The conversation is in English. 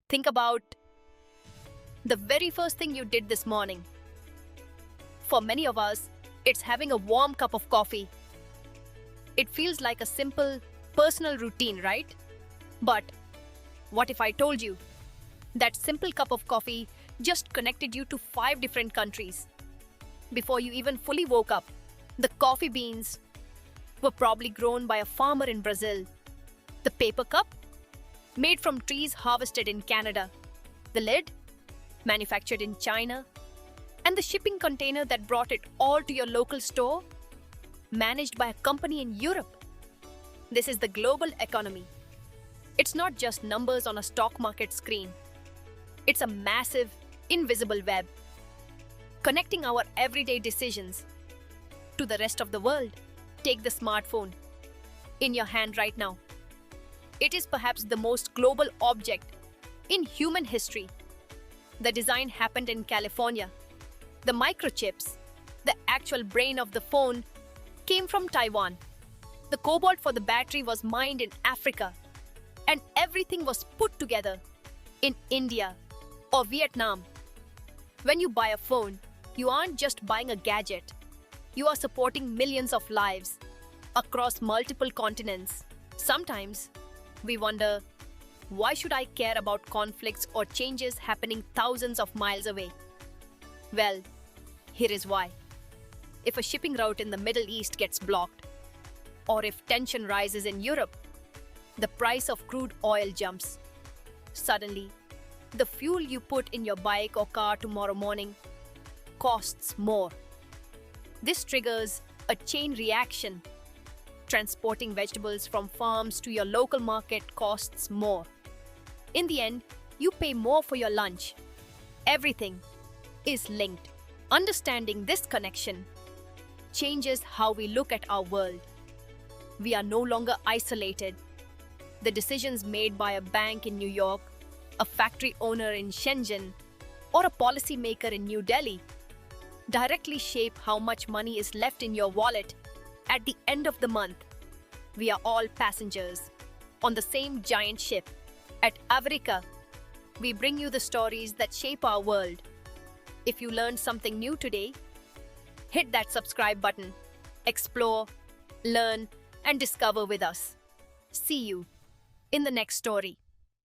Think about the very first thing you did this morning. For many of us, it's having a warm cup of coffee. It feels like a simple, personal routine, right? But what if I told you that simple cup of coffee just connected you to 5 different countries? Before you even fully woke up, the coffee beans were probably grown by a farmer in Brazil. The paper cup, made from trees harvested in Canada. The lid, manufactured in China. And the shipping container that brought it all to your local store, managed by a company in Europe. This is the global economy. It's not just numbers on a stock market screen. It's a massive, invisible web, connecting our everyday decisions to the rest of the world. Take the smartphone in your hand right now. It is perhaps the most global object in human history. The design happened in California. The microchips, the actual brain of the phone, came from Taiwan. The cobalt for the battery was mined in Africa. And everything was put together in India or Vietnam. When you buy a phone, you aren't just buying a gadget. You are supporting millions of lives across multiple continents. Sometimes we wonder, why should I care about conflicts or changes happening thousands of miles away? Well, here is why. If a shipping route in the Middle East gets blocked, or if tension rises in Europe, the price of crude oil jumps. Suddenly, the fuel you put in your bike or car tomorrow morning costs more. This triggers a chain reaction. Transporting vegetables from farms to your local market costs more. In the end, you pay more for your lunch. Everything is linked. Understanding this connection changes how we look at our world. We are no longer isolated. The decisions made by a bank in New York, a factory owner in Shenzhen, or a policymaker in New Delhi directly shape how much money is left in your wallet at the end of the month. We are all passengers on the same giant ship. At Averiqa, we bring you the stories that shape our world. If you learned something new today, hit that subscribe button. Explore, learn, and discover with us. See you in the next story.